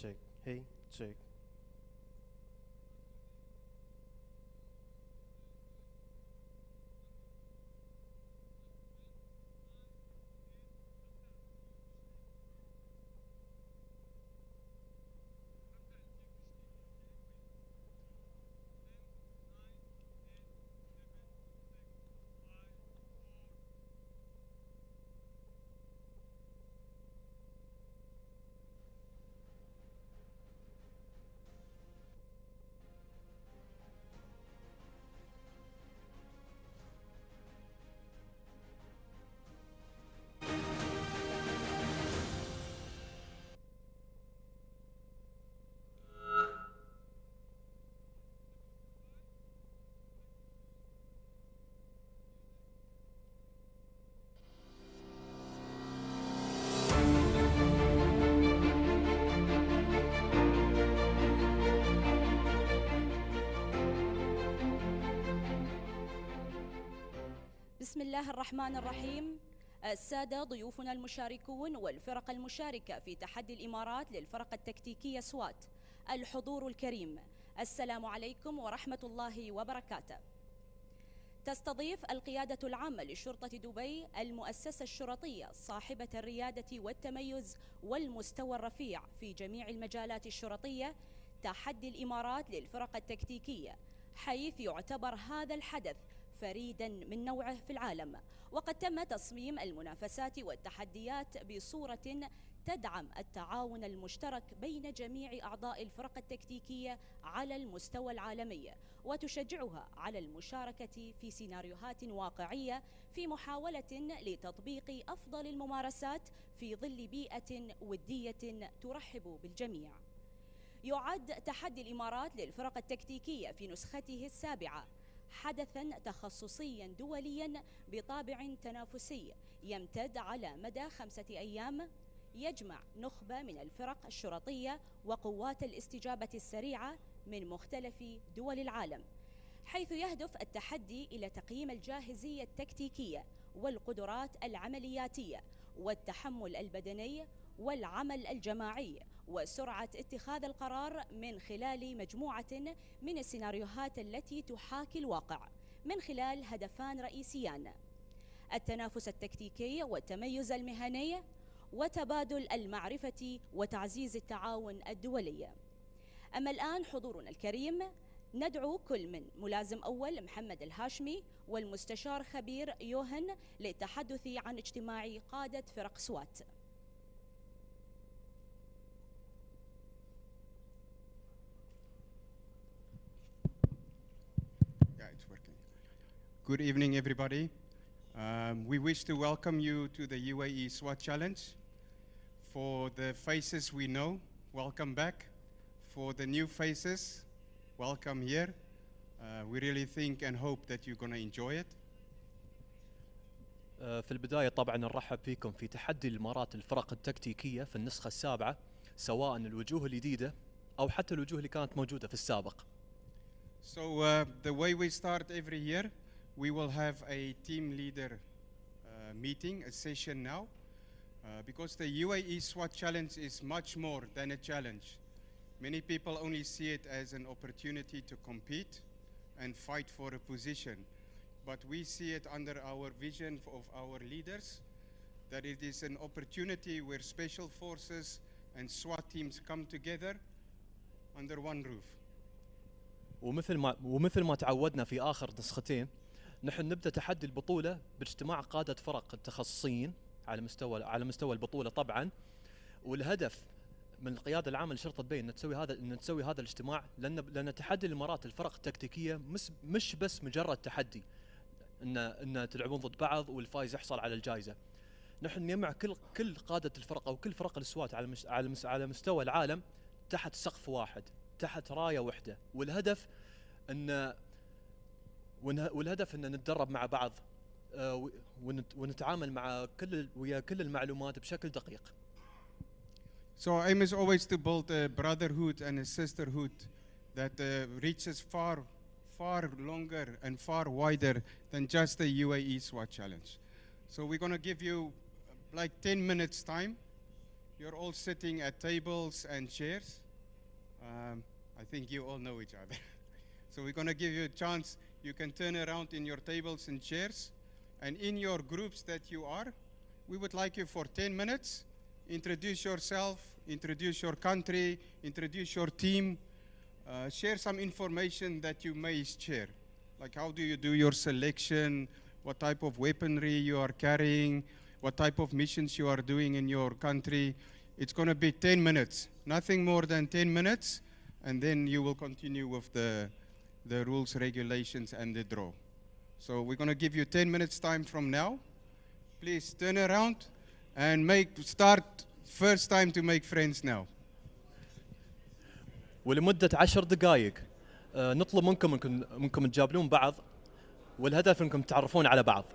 check. Hey, check. بسم الله الرحمن الرحيم. السادة ضيوفنا المشاركون والفرق المشاركة في تحدي الإمارات للفرق التكتيكية سوات، الحضور الكريم، السلام عليكم ورحمة الله وبركاته. تستضيف القيادة العامة لشرطة دبي المؤسسة الشرطية صاحبة الريادة والتميز والمستوى الرفيع في جميع المجالات الشرطية تحدي الإمارات للفرق التكتيكية، حيث يعتبر هذا الحدث فريدا من نوعه في العالم. وقد تم تصميم المنافسات والتحديات بصورة تدعم التعاون المشترك بين جميع أعضاء الفرق التكتيكية على المستوى العالمي، وتشجعها على المشاركة في سيناريوهات واقعية في محاولة لتطبيق أفضل الممارسات في ظل بيئة ودية ترحب بالجميع. يعد تحدي الإمارات للفرق التكتيكية في نسخته السابعة حدثاً تخصصياً دولياً بطابع تنافسي يمتد على مدى 5 أيام، يجمع نخبة من الفرق الشرطية وقوات الاستجابة السريعة من مختلف دول العالم، حيث يهدف التحدي إلى تقييم الجاهزية التكتيكية والقدرات العملياتية والتحمل البدني والعمل الجماعي وسرعة اتخاذ القرار من خلال مجموعة من السيناريوهات التي تحاكي الواقع من خلال هدفان رئيسيان: التنافس التكتيكي والتميز المهني، وتبادل المعرفة وتعزيز التعاون الدولي. أما الآن حضورنا الكريم، ندعو كل من ملازم أول محمد الهاشمي والمستشار خبير يوهن للتحدث عن اجتماع قادة فرق سوات. It's working. Good evening, everybody. We wish to welcome you to the UAE SWAT Challenge. For the faces we know, welcome back. For the new faces, welcome here. We really think and hope that you're going to enjoy it. في البداية طبعا نرحب فيكم في تحدي الإمارات الفرق التكتيكية في النسخة السابعة، سواء الوجوه الجديدة أو حتى الوجوه اللي كانت موجودة في السابق. So the way we start every year, we will have a team leader meeting, a session now, because the UAE SWAT Challenge is much more than a challenge. Many people only see it as an opportunity to compete and fight for a position, but we see it under our vision of our leaders, that it is an opportunity where special forces and SWAT teams come together under one roof. ومثل ما تعودنا في آخر نسختين، نحن نبدأ تحدي البطولة باجتماع قادة فرق التخصصيين على مستوى البطولة طبعا، والهدف من القيادة العامة لشرطة دبي ان تسوي هذا الاجتماع، لأن تحدي الإمارات الفرق التكتيكية مش بس مجرد تحدي ان تلعبون ضد بعض والفايز يحصل على الجائزة. نحن نجمع كل قادة الفرق او كل فرق السوات على مستوى العالم تحت سقف واحد، تحت راية واحدة، والهدف ان نتدرب مع بعض ونتعامل مع ويا كل المعلومات بشكل دقيق. So our aim is always to build a brotherhood and a sisterhood that reaches far longer and far wider than just the UAE SWAT Challenge. So we're going to give you like 10 minutes time You're all sitting at tables and chairs. I think you all know each other. So we're going to give you a chance. You can turn around in your tables and chairs. And in your groups that you are, we would like you for 10 minutes. Introduce yourself, introduce your country, introduce your team. Share some information that you may share. Like how do you do your selection, what type of weaponry you are carrying, what type of missions you are doing in your country. It's going to be 10 minutes, nothing more than 10 minutes, and then you will continue with the rules, regulations, and the draw. So we're going to give you 10 minutes time from now. Please turn around and start first time to make friends now. ولمدة 10 دقائق نطلب منكم تجابلون بعض، والهدف انكم تتعرفون على بعض.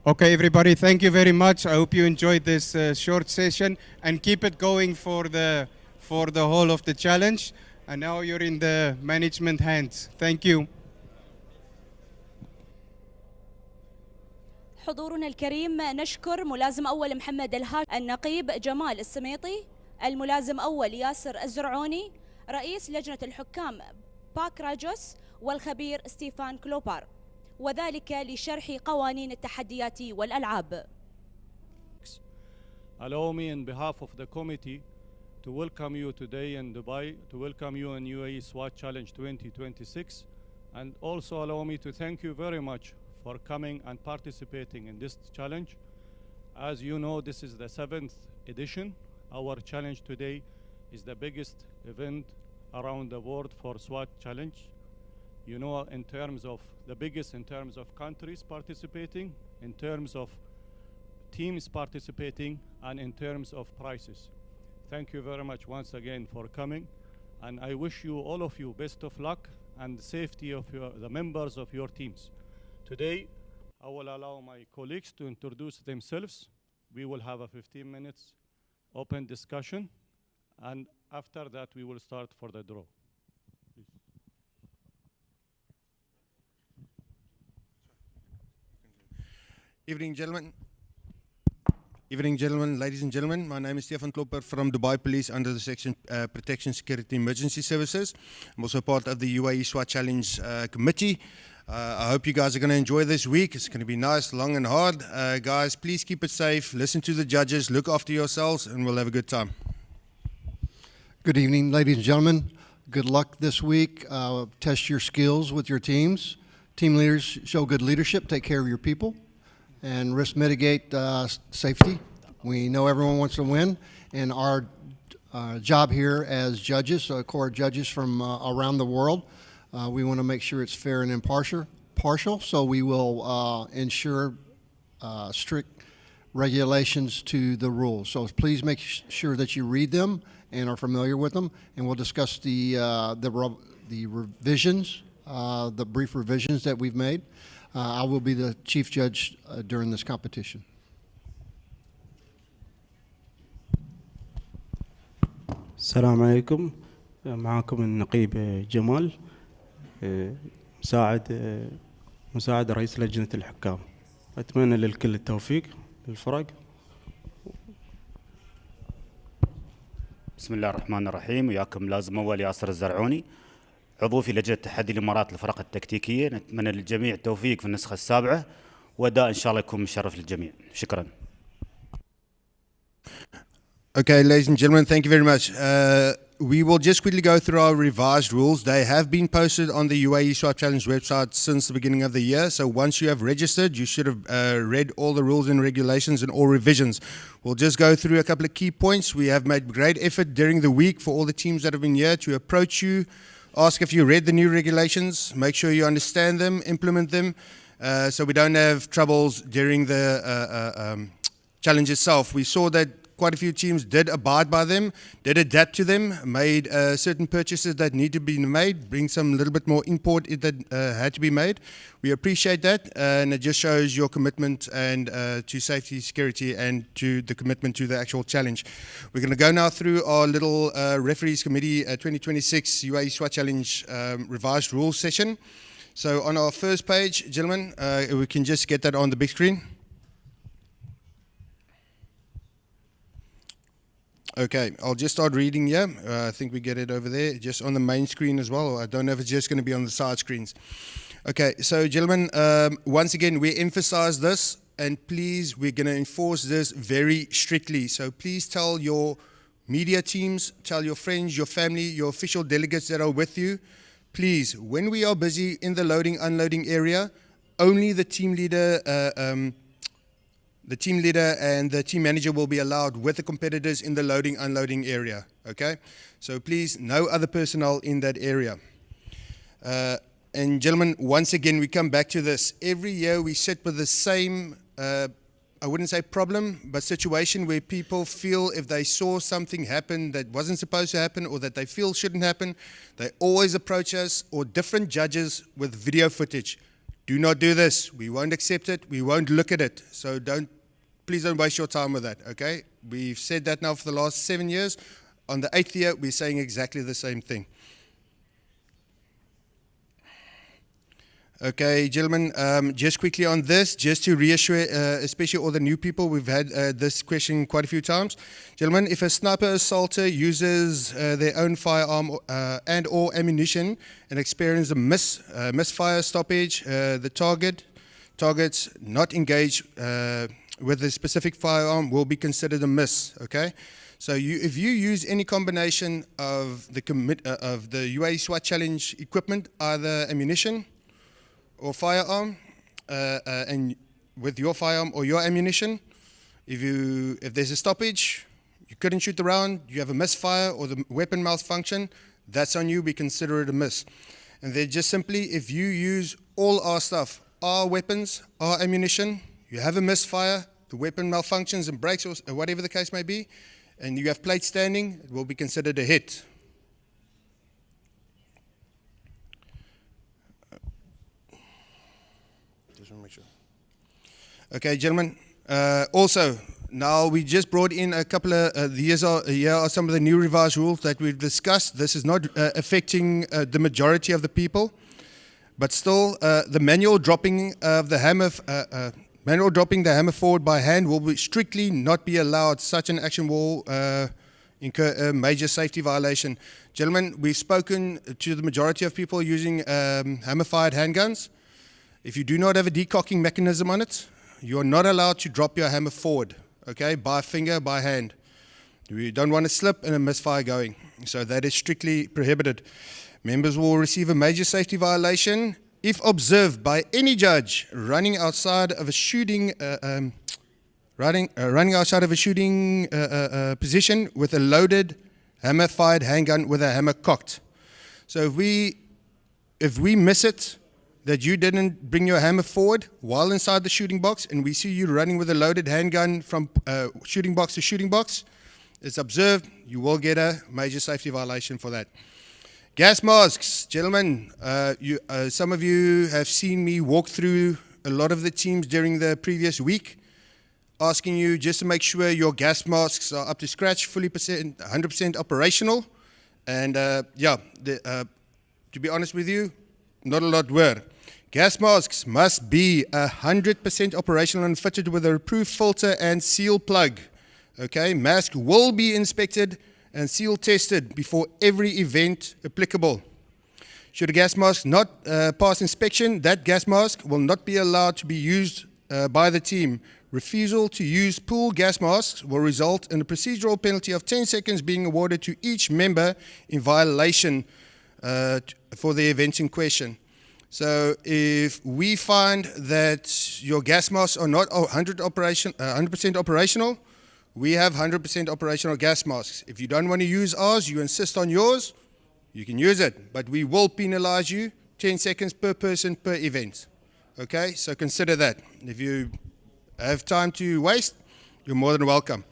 Okay, everybody, thank you very much. I hope you enjoyed this short session and keep it going for the whole of the challenge. And now you're in the management hands. Thank you. حضورنا الكريم نشكر ملازم أول محمد الهاش، النقيب جمال السميطي، الملازم أول ياسر الزرعوني، رئيس لجنة الحكام باك راجوس، والخبير ستيفان كلوبار، وذلك لشرح قوانين التحديات والألعاب. Allow me on behalf of the committee to welcome you today in Dubai, to welcome you in UAE SWAT Challenge 2026, and also allow me to thank you very much for coming and participating in this challenge. As you know, this is the 7th edition. Our challenge today is the biggest event around the world for SWAT Challenge. You know, in terms of the biggest in terms of countries participating, in terms of teams participating, and in terms of prices. Thank you very much once again for coming, and I wish you, all of you, best of luck and the safety of the members of your teams. Today, I will allow my colleagues to introduce themselves. We will have a 15 minutes open discussion, and after that, we will start for the draw. Please. Evening, gentlemen. Evening, gentlemen, ladies and gentlemen. My name is Stefan Klopper from Dubai Police under the section Protection, Security, Emergency Services. I'm also part of the UAE SWAT Challenge Committee. I hope you guys are going to enjoy this week. It's going to be nice, long and hard. Guys, please keep it safe. Listen to the judges. Look after yourselves, and we'll have a good time. Good evening, ladies and gentlemen. Good luck this week. Test your skills with your teams. Team leaders show good leadership. Take care of your people. And risk mitigate safety. We know everyone wants to win, and our job here as judges, court judges from around the world, we want to make sure it's fair and impartial. So we will ensure strict regulations to the rules. So please make sure that you read them and are familiar with them, and we'll discuss the revisions, the brief revisions that we've made. I will be the chief judge during this competition. السلام عليكم. معكم النقيب جمال، مساعد رئيس لجنة الحكام. أتمنى للكل التوفيق للفرق. بسم الله الرحمن الرحيم. وياكم لازم أول ياسر الزرعوني، عضو في لجنة تحدي الإمارات للفرق التكتيكية. نتمنى للجميع التوفيق في النسخة السابعة، وأداء إن شاء الله يكون مشرف للجميع. شكرا. Okay, ladies and gentlemen, thank you very much. We will just quickly go through our revised rules. They have been posted on the UAE SWAT Challenge website since the beginning of the year. So once you have registered, you should have read all the rules and regulations and all revisions. We'll just go through a couple of key points. We have made great effort during the week for all the teams that have been here to approach you, ask if you read the new regulations, make sure you understand them, implement them, so we don't have troubles during the challenge itself. We saw that quite a few teams did abide by them, did adapt to them, made certain purchases that need to be made, bring some little bit more import that had to be made. We appreciate that, and it just shows your commitment and to safety, security, and to the commitment to the actual challenge. We're going to go now through our little Referees Committee 2026 UAE SWAT Challenge revised rules session. So on our first page, gentlemen, we can just get that on the big screen. Okay, I'll just start reading here. I think we get it over there, just on the main screen as well. I don't know if it's just going to be on the side screens. Okay, so gentlemen, once again, we emphasize this, and please, we're going to enforce this very strictly. So please tell your media teams, tell your friends, your family, your official delegates that are with you, please, when we are busy in the loading, unloading area, only the team leader and the team manager will be allowed with the competitors in the loading, unloading area, okay? So please, no other personnel in that area. And gentlemen, once again, we come back to this. Every year we sit with the same, I wouldn't say problem, but situation where people feel if they saw something happen that wasn't supposed to happen or that they feel shouldn't happen, they always approach us or different judges with video footage. Do not do this. We won't accept it. We won't look at it. So please don't waste your time with that, okay? We've said that now for the last 7 years. On the 8th year, we're saying exactly the same thing. Okay, gentlemen, just quickly on this, just to reassure, especially all the new people, we've had this question quite a few times. Gentlemen, if a sniper assaulter uses their own firearm and or ammunition and experiences a misfire stoppage, the targets not engaged with the specific firearm will be considered a miss, okay? So if you use any combination of the UAE SWAT Challenge equipment, either ammunition or firearm, and with your firearm or your ammunition, if there's a stoppage, you couldn't shoot the round, you have a misfire or the weapon malfunction, that's on you, we consider it a miss. And then just simply, if you use all our stuff, our weapons, our ammunition, you have a misfire, the weapon malfunctions and breaks or whatever the case may be, and you have plate standing, it will be considered a hit. Okay, gentlemen. Also, now we just brought in a couple of here are some of the new revised rules that we've discussed. This is not affecting the majority of the people, but still, the manual dropping of the hammer, forward by hand will be strictly not be allowed. Such an action will incur a major safety violation. Gentlemen, we've spoken to the majority of people using hammer-fired handguns. If you do not have a decocking mechanism on it, you're not allowed to drop your hammer forward, okay, by finger, by hand. We don't want to slip and a misfire going. So that is strictly prohibited. Members will receive a major safety violation if observed by any judge running outside of a shooting position with a loaded hammer-fired handgun with a hammer cocked. So if we miss it, that you didn't bring your hammer forward while inside the shooting box, and we see you running with a loaded handgun from shooting box to shooting box, it's observed, you will get a major safety violation for that. Gas masks, gentlemen, some of you have seen me walk through a lot of the teams during the previous week, asking you just to make sure your gas masks are up to scratch, fully 100% operational, and to be honest with you, not a lot were. Gas masks must be 100% operational and fitted with a approved filter and seal plug. Okay, mask will be inspected and seal tested before every event applicable. Should a gas mask not pass inspection, that gas mask will not be allowed to be used by the team. Refusal to use pool gas masks will result in a procedural penalty of 10 seconds being awarded to each member in violation for the event in question. So if we find that your gas masks are not 100% operational, we have 100% operational gas masks. If you don't want to use ours, you insist on yours, you can use it. But we will penalize you 10 seconds per person per event. Okay, so consider that. If you have time to waste, you're more than welcome.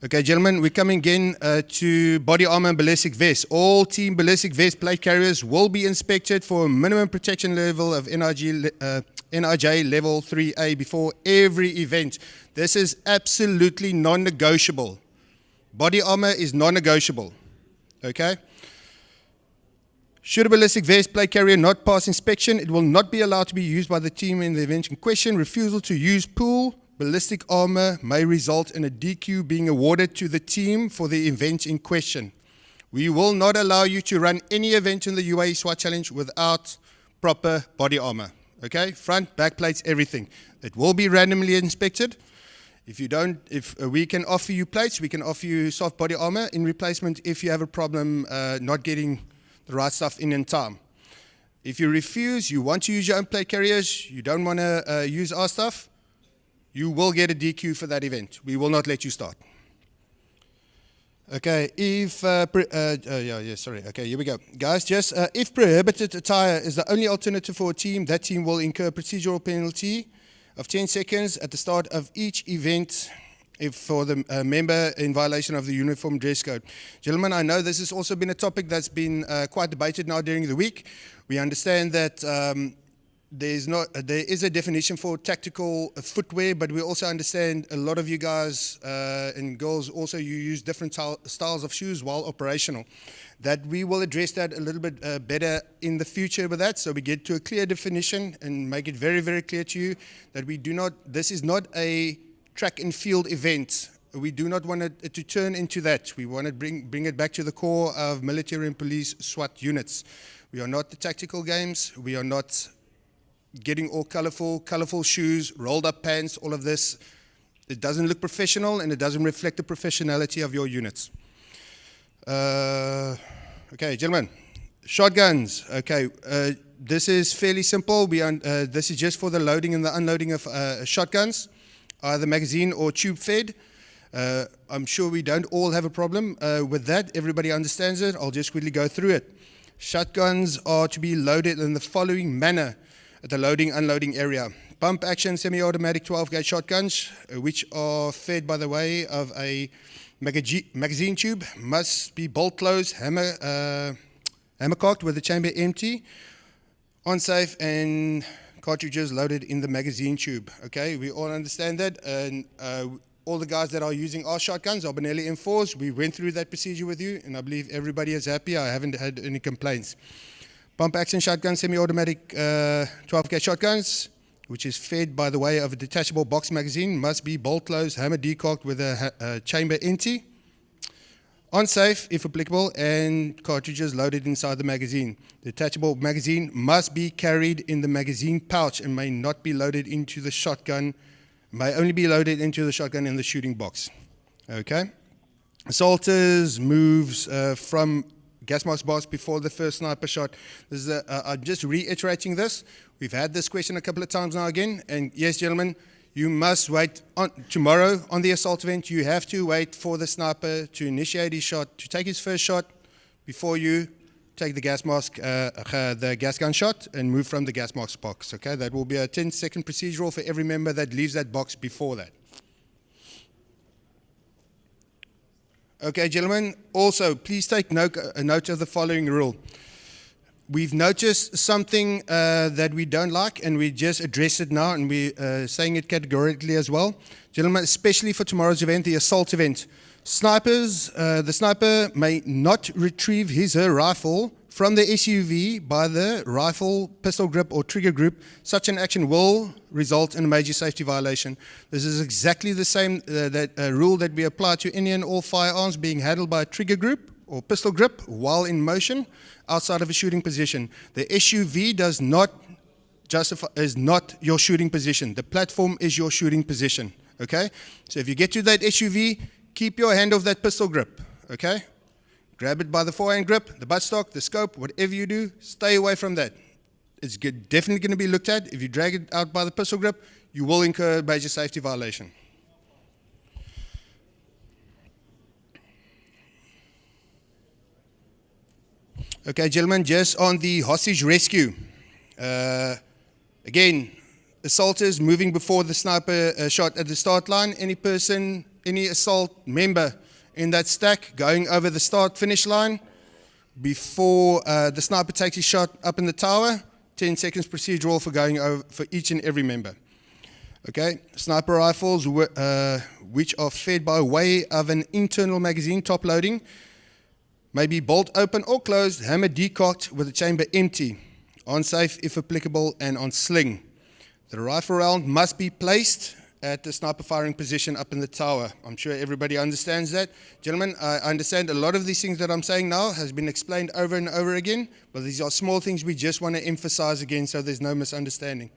Okay, gentlemen, we're coming again to body armor and ballistic vests. All team ballistic vest plate carriers will be inspected for a minimum protection level of NIJ level 3A before every event. This is absolutely non-negotiable. Body armor is non-negotiable. Okay? Should a ballistic vest plate carrier not pass inspection, it will not be allowed to be used by the team in the event in question. Refusal to use pool ballistic armor may result in a DQ being awarded to the team for the event in question. We will not allow you to run any event in the UAE SWAT Challenge without proper body armor. Okay, front, back plates, everything. It will be randomly inspected. If we can offer you plates, we can offer you soft body armor in replacement if you have a problem not getting the right stuff in time. If you refuse, you want to use your own plate carriers, you don't want to use our stuff, you will get a DQ for that event. We will not let you start. Okay, okay, here we go. Guys, just if prohibited attire is the only alternative for a team, that team will incur a procedural penalty of 10 seconds at the start of each event if for the member in violation of the uniform dress code. Gentlemen, I know this has also been a topic that's been quite debated now during the week. We understand that there is a definition for tactical footwear, but we also understand a lot of you guys and girls also you use different styles of shoes while operational. That we will address that a little bit better in the future with that, so we get to a clear definition and make it very, very clear to you that we do not, this is not a track and field event. We do not want it to turn into that. We want to bring it back to the core of military and police SWAT units. We are not the tactical games. We are not getting all colorful shoes, rolled up pants, all of this. It doesn't look professional and it doesn't reflect the professionality of your units. Okay, gentlemen, shotguns. Okay, this is fairly simple. This is just for the loading and the unloading of shotguns, either magazine or tube fed. I'm sure we don't all have a problem with that. Everybody understands it. I'll just quickly go through it. Shotguns are to be loaded in the following manner at the loading unloading area. Pump action semi-automatic 12-gauge shotguns, which are fed by the way of a magazine tube, must be bolt closed, hammer cocked with the chamber empty, on safe, and cartridges loaded in the magazine tube. Okay, we all understand that, and all the guys that are using our shotguns, our Benelli M4s, we went through that procedure with you, and I believe everybody is happy. I haven't had any complaints. Pump action shotgun, semi-automatic 12-gauge shotguns, which is fed by the way of a detachable box magazine, must be bolt closed, hammer decocked with a chamber empty, on safe if applicable, and cartridges loaded inside the magazine. The detachable magazine must be carried in the magazine pouch and may not be loaded into the shotgun, may only be loaded into the shotgun in the shooting box. Okay? Assaulters moves from gas mask box before the first sniper shot. This is I'm just reiterating this. We've had this question a couple of times now again, and yes, gentlemen, you must wait tomorrow on the assault event. You have to wait for the sniper to initiate his shot, to take his first shot before you take the gas mask, the gas gun shot, and move from the gas mask box. Okay, that will be a 10-second procedural for every member that leaves that box before that. Okay, gentlemen, also, please take note of the following rule. We've noticed something that we don't like, and we just address it now, and we're saying it categorically as well. Gentlemen, especially for tomorrow's event, the assault event, snipers, the sniper may not retrieve his or her rifle from the SUV by the rifle, pistol grip, or trigger group. Such an action will result in a major safety violation. This is exactly the same rule that we apply to any and all firearms being handled by a trigger group or pistol grip while in motion outside of a shooting position. The SUV does not is not your shooting position. The platform is your shooting position. Okay? So if you get to that SUV, keep your hand off that pistol grip. Okay? Grab it by the forehand grip, the buttstock, the scope, whatever you do, stay away from that. It's definitely going to be looked at. If you drag it out by the pistol grip, you will incur a major safety violation. Okay, gentlemen, just on the hostage rescue. Again, assaulters moving before the sniper shot at the start line. Any person, any assault member in that stack going over the start-finish line before the sniper takes his shot up in the tower, 10 seconds procedural for going over for each and every member. Okay, sniper rifles which are fed by way of an internal magazine top loading may be bolt open or closed, hammer decocked with the chamber empty, on safe if applicable, and on sling. The rifle round must be placed at the sniper firing position up in the tower. I'm sure everybody understands that. Gentlemen, I understand a lot of these things that I'm saying now has been explained over and over again, but these are small things we just want to emphasize again so there's no misunderstanding.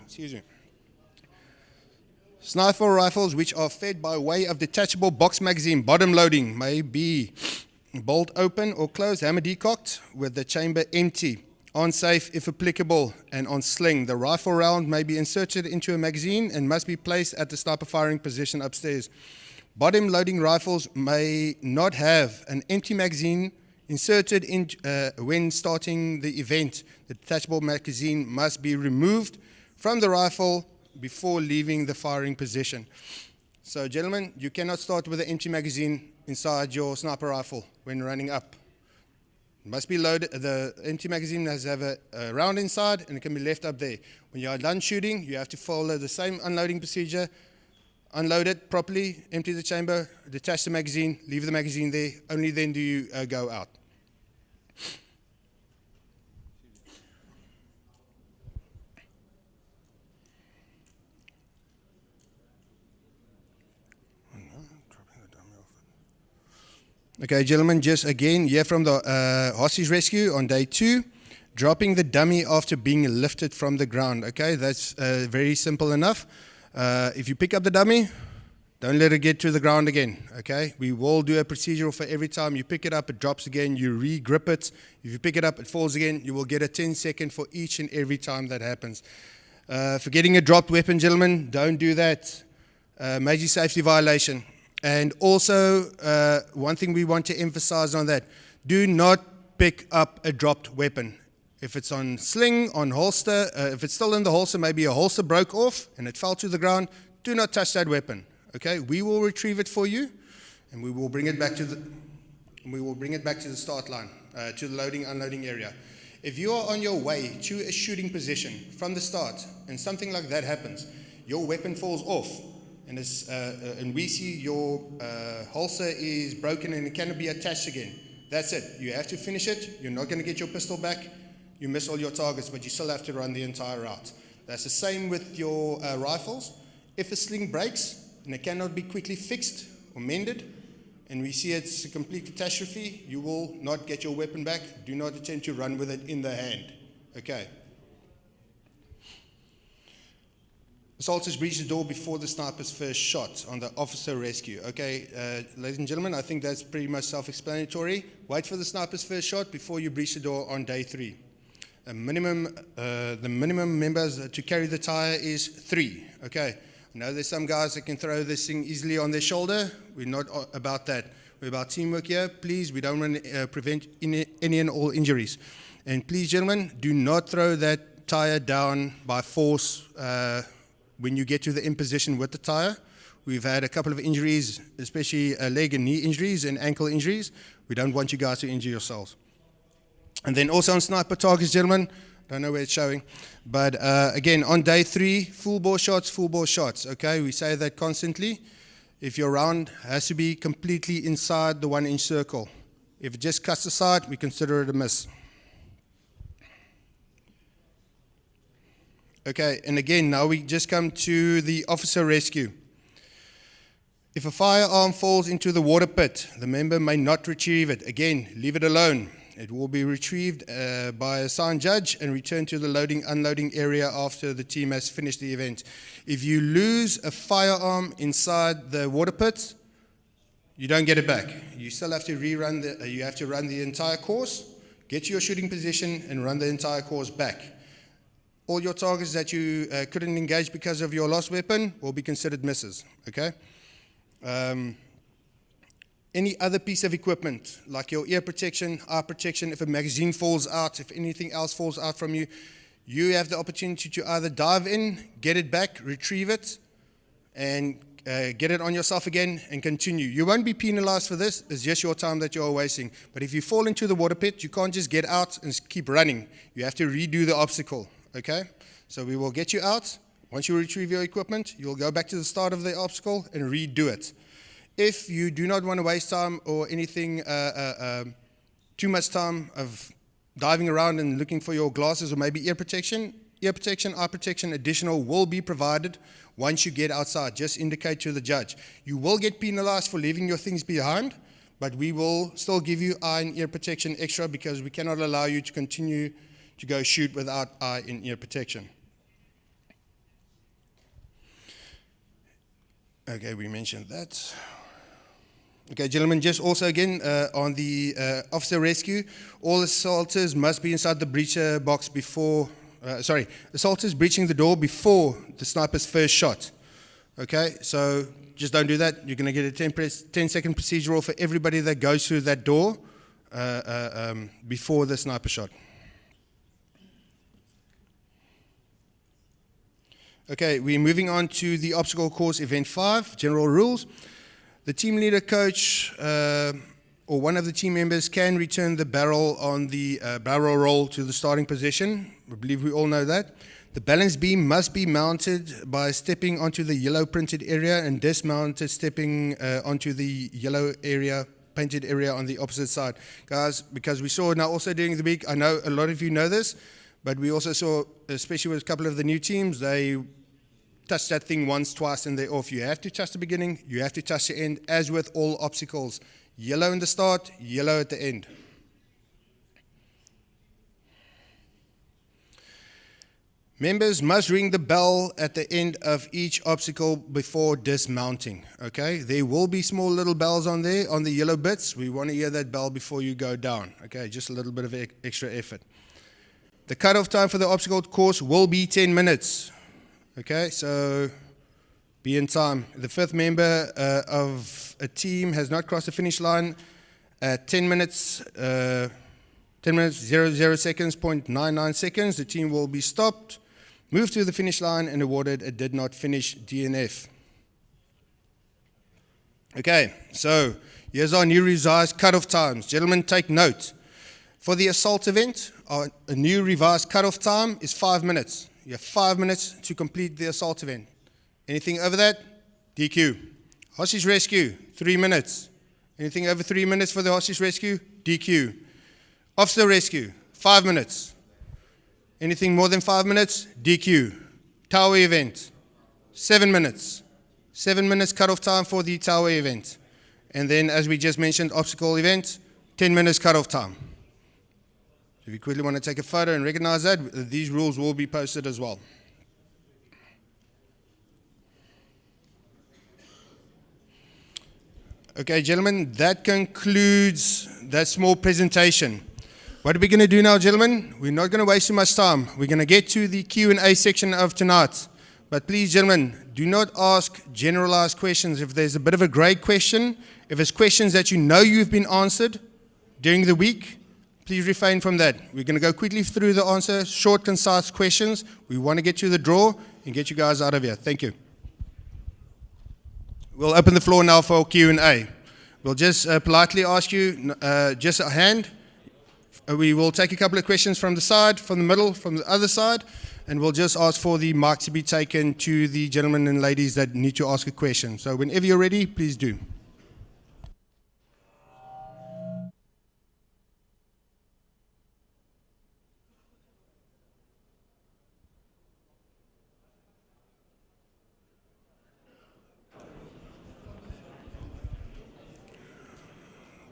Excuse me. Sniper rifles which are fed by way of detachable box magazine bottom loading may be bolt open or closed, hammer decocked with the chamber empty, on safe if applicable, and on sling. The rifle round may be inserted into a magazine and must be placed at the sniper firing position upstairs. Bottom loading rifles may not have an empty magazine inserted in when starting the event. The detachable magazine must be removed from the rifle before leaving the firing position. So gentlemen, you cannot start with an empty magazine inside your sniper rifle when running up. It must be loaded. The empty magazine has to have a round inside and it can be left up there. When you are done shooting, you have to follow the same unloading procedure. Unload it properly, empty the chamber, detach the magazine, leave the magazine there. Only then do you go out. Okay, gentlemen, just again, here from the hostage rescue on day 2, dropping the dummy after being lifted from the ground. Okay, that's very simple enough. If you pick up the dummy, don't let it get to the ground again, okay? We will do a procedural for every time you pick it up, it drops again, you re-grip it. If you pick it up, it falls again. You will get a 10-second for each and every time that happens. For getting a dropped weapon, gentlemen, don't do that. Major safety violation. And also, one thing we want to emphasize on that, do not pick up a dropped weapon. If it's on sling, on holster, if it's still in the holster, maybe a holster broke off and it fell to the ground, do not touch that weapon. Okay, we will retrieve it for you, and we will bring it back to the start line, to the loading unloading area. If you are on your way to a shooting position from the start, and something like that happens, your weapon falls off, and we see your holster is broken and it cannot be attached again. That's it. You have to finish it. You're not going to get your pistol back. You miss all your targets, but you still have to run the entire route. That's the same with your rifles. If a sling breaks and it cannot be quickly fixed or mended, and we see it's a complete catastrophe, you will not get your weapon back. Do not attempt to run with it in the hand. Okay. Assaulters breach the door before the sniper's first shot on the officer rescue. Okay, ladies and gentlemen, I think that's pretty much self-explanatory. Wait for the sniper's first shot before you breach the door on day 3. The minimum members to carry the tire is 3. Okay. I know there's some guys that can throw this thing easily on their shoulder. We're not about that. We're about teamwork here. Please, we don't want to prevent any and all injuries. And please, gentlemen, do not throw that tire down by force when you get to the imposition with the tire. We've had a couple of injuries, especially leg and knee injuries and ankle injuries. We don't want you guys to injure yourselves. And then also on sniper targets, gentlemen, don't know where it's showing. But again, on day 3, full bore shots, okay? We say that constantly. If your round has to be completely inside the 1-inch circle. If it just cuts aside, we consider it a miss. Okay, and again, now we just come to the officer rescue. If a firearm falls into the water pit, the member may not retrieve it. Again, leave it alone. It will be retrieved by a assigned judge and returned to the loading unloading area after the team has finished the event. If you lose a firearm inside the water pit, you don't get it back. You still have to run the entire course, get to your shooting position and run the entire course back. All your targets that you couldn't engage because of your lost weapon will be considered misses, okay? Any other piece of equipment, like your ear protection, eye protection, if a magazine falls out, if anything else falls out from you, you have the opportunity to either dive in, get it back, retrieve it, and get it on yourself again and continue. You won't be penalized for this. It's just your time that you're wasting. But if you fall into the water pit, you can't just get out and keep running. You have to redo the obstacle, okay? So we will get you out. Once you retrieve your equipment, you'll go back to the start of the obstacle and redo it. If you do not want to waste time or anything, too much time of diving around and looking for your glasses or maybe ear protection, eye protection additional will be provided once you get outside. Just indicate to the judge. You will get penalized for leaving your things behind, but we will still give you eye and ear protection extra because we cannot allow you to continue to go shoot without eye and ear protection. Okay, we mentioned that. Okay, gentlemen, just also again on the officer rescue, all assaulters must be inside the breacher box before, assaulters breaching the door before the sniper's first shot. Okay, so just don't do that. You're going to get a 10-second procedural for everybody that goes through that door before the sniper shot. Okay, we're moving on to the obstacle course event 5, general rules. The team leader, coach, or one of the team members can return the barrel on the barrel roll to the starting position. I believe we all know that. The balance beam must be mounted by stepping onto the yellow printed area and dismounted stepping onto the yellow area, painted area on the opposite side. Guys, because we saw now also during the week, I know a lot of you know this, but we also saw, especially with a couple of the new teams, they touch that thing once, twice, and they're off. You have to touch the beginning, you have to touch the end, as with all obstacles. Yellow in the start, yellow at the end. Members must ring the bell at the end of each obstacle before dismounting, okay? There will be small little bells on there, on the yellow bits. We want to hear that bell before you go down, okay? Just a little bit of extra effort. The cutoff time for the obstacle course will be 10 minutes. Okay, so be in time. The fifth member of a team has not crossed the finish line at 10 minutes, 00 seconds, 0.99 seconds. The team will be stopped, moved to the finish line, and awarded a did not finish DNF. Okay, so here's our new revised cutoff times. Gentlemen, take note. For the assault event, a new revised cutoff time is 5 minutes. You have 5 minutes to complete the assault event. Anything over that, DQ. Hostage rescue, 3 minutes. Anything over 3 minutes for the hostage rescue, DQ. Officer rescue, 5 minutes. Anything more than 5 minutes, DQ. Tower event, 7 minutes. 7 minutes cutoff time for the tower event. And then, as we just mentioned, obstacle event, 10 minutes cutoff time. If you quickly want to take a photo and recognize that, these rules will be posted as well. Okay, gentlemen, that concludes that small presentation. What are we going to do now, gentlemen? We're not going to waste too much time. We're going to get to the Q&A section of tonight. But please, gentlemen, do not ask generalized questions. If there's a bit of a grade question, if it's questions that you know you've been answered during the week, please refrain from that. We're going to go quickly through the answer, short, concise questions. We want to get to the draw and get you guys out of here. Thank you. We'll open the floor now for Q&A. We'll just politely ask you, just a hand. We will take a couple of questions from the side, from the middle, from the other side, and we'll just ask for the mic to be taken to the gentlemen and ladies that need to ask a question. So whenever you're ready, please do.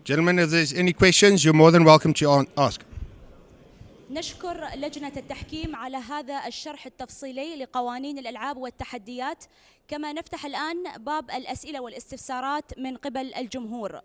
Gentlemen, if there's any questions, you're more than welcome to ask. نشكر لجنة التحكيم على هذا الشرح التفصيلي لقوانين الألعاب والتحديات، كما نفتح الآن باب الأسئلة والاستفسارات من قبل الجمهور.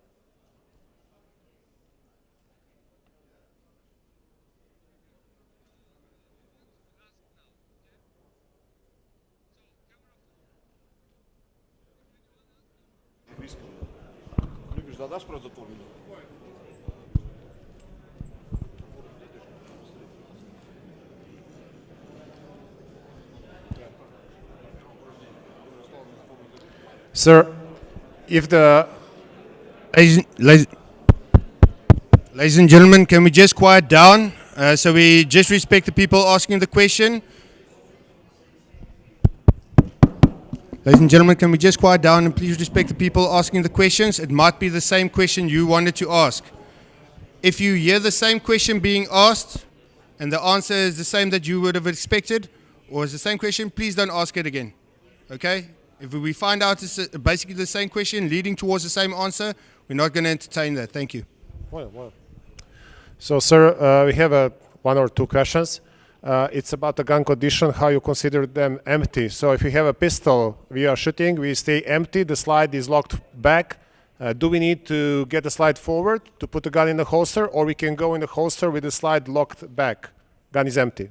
Sir, if the... Ladies and gentlemen, can we just quiet down so we just respect the people asking the question? Ladies and gentlemen, can we just quiet down and please respect the people asking the questions? It might be the same question you wanted to ask. If you hear the same question being asked and the answer is the same that you would have expected, or is the same question, please don't ask it again. Okay? If we find out it's basically the same question leading towards the same answer, we're not going to entertain that. Thank you. So, sir, we have one or two questions. It's about the gun condition, how you consider them empty. So if you have a pistol, we are shooting, we stay empty, the slide is locked back. Do we need to get the slide forward to put the gun in the holster, or we can go in the holster with the slide locked back? Gun is empty.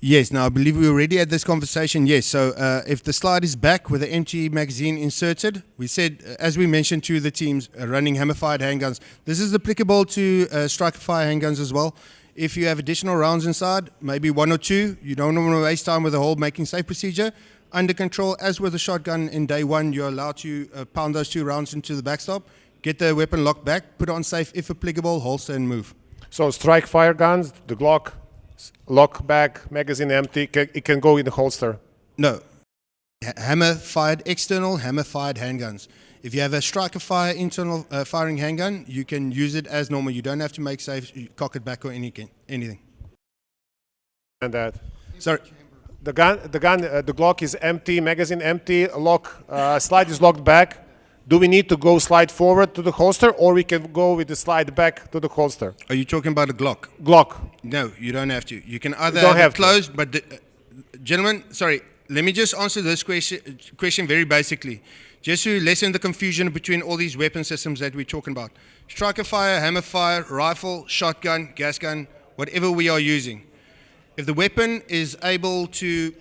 Yes, now I believe we already had this conversation. Yes, so if the slide is back with the empty magazine inserted, we said, as we mentioned to the teams running hammer-fired handguns, this is applicable to striker-fire handguns as well. If you have additional rounds inside, maybe one or two, you don't want to waste time with the whole making safe procedure, under control. As with the shotgun in day one, you're allowed to pound those 2 rounds into the backstop, get the weapon locked back, put it on safe if applicable, holster and move. So strike fire guns, the Glock, lock back, magazine empty, it can go in the holster. No. Hammer fired external, hammer fired handguns. If you have a striker fire internal firing handgun, you can use it as normal. You don't have to make safe, cock it back or anything. And that. Sorry. The Glock is empty, magazine empty, lock, slide is locked back. Do we need to go slide forward to the holster, or we can go with the slide back to the holster? Are you talking about a Glock? Glock. No, you don't have to. You can either don't have have it closed, but gentlemen, sorry, let me just answer this question very basically, just to lessen the confusion between all these weapon systems that we're talking about. Striker fire, hammer fire, rifle, shotgun, gas gun, whatever we are using. If the weapon is able to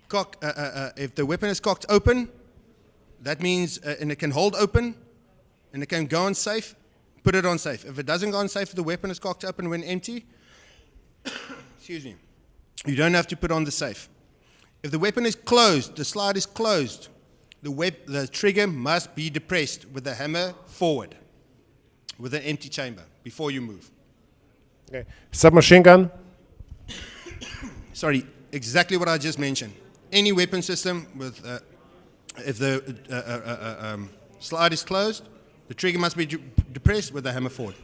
cock, if the weapon is cocked open, that means, and it can hold open, and it can go on safe, put it on safe. If it doesn't go on safe, if the weapon is cocked open when empty, excuse me, you don't have to put on the safe. If the weapon is closed, the slide is closed, the trigger must be depressed with the hammer forward, with an empty chamber, before you move. Okay. Submachine gun? Sorry, exactly what I just mentioned. Any weapon system with, if the slide is closed, the trigger must be depressed with the hammer forward.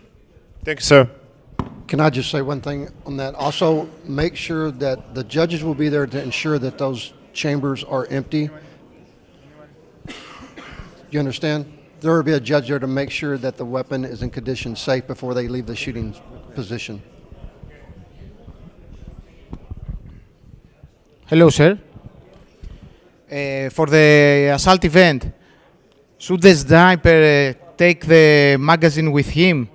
Thank you, sir. Can I just say one thing on that? Also, make sure that the judges will be there to ensure that those chambers are empty. You understand? There will be a judge there to make sure that the weapon is in condition safe before they leave the shooting position. Hello, sir. For the assault event, should the sniper take the magazine with him,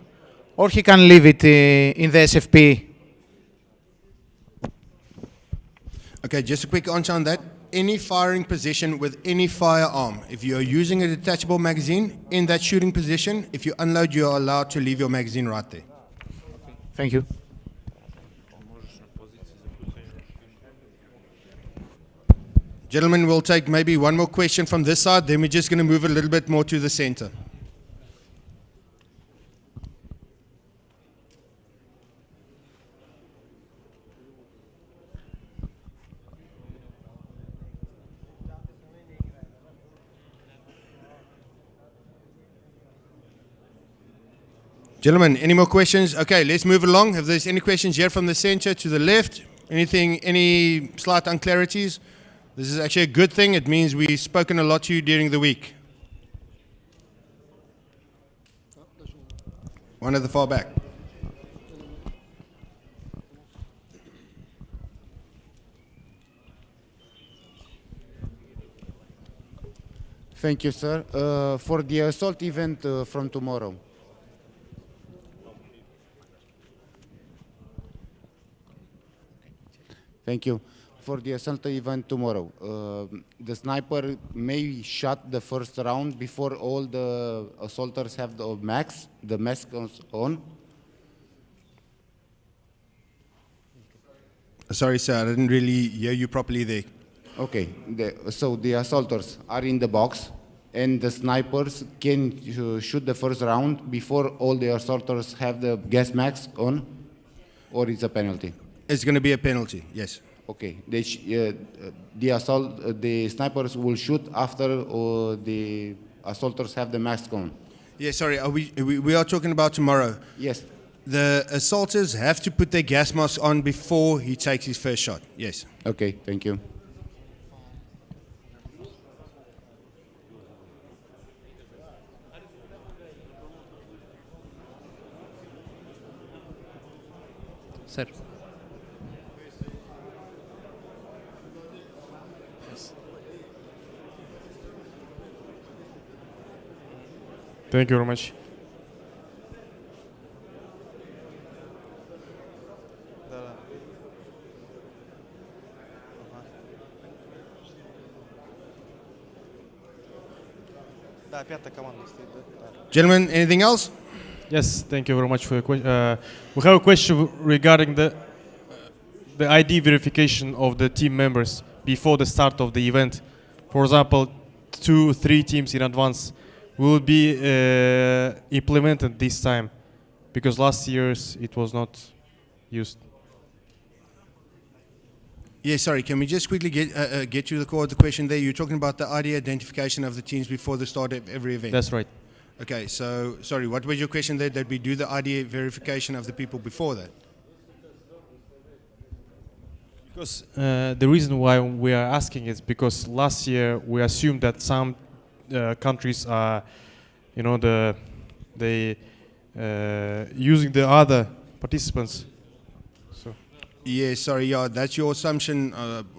or he can leave it in the SFP? Okay, just a quick answer on that. Any firing position with any firearm, if you are using a detachable magazine in that shooting position, if you unload, you are allowed to leave your magazine right there. Thank you. Gentlemen, we'll take maybe one more question from this side, then we're just going to move a little bit more to the center. Gentlemen, any more questions? Okay, let's move along. If there's any questions here from the center to the left, anything, any slight unclarities? This is actually a good thing. It means we've spoken a lot to you during the week. One at the far back. Thank you, sir. For the assault event from tomorrow. Thank you. For the assault event tomorrow, the sniper may shot the first round before all the assaulters have the mask on. Sorry, sir, I didn't really hear you properly there. Okay, so the assaulters are in the box, and the snipers can shoot the first round before all the assaulters have the gas mask on, or it's a penalty? It's going to be a penalty, yes. Okay, the snipers will shoot after the assaulters have the mask on. Yeah, sorry, we are talking about tomorrow. Yes. The assaulters have to put their gas mask on before he takes his first shot, yes. Okay, thank you. Sir. Thank you very much. Gentlemen, anything else? Yes, thank you very much for your question. We have a question regarding the ID verification of the team members. before the start of the event. For example, 2-3 teams in advance will be implemented this time, because last year's it was not used. Yeah, sorry, can we just quickly get to the core of the question there? You're talking about the ID identification of the teams before the start of every event. That's right. Okay, so, sorry, what was your question there? That we do the ID verification of the people before that? Because the reason why we are asking is because last year we assumed that some countries are, using the other participants. So. Yeah, sorry, yeah, that's your assumption.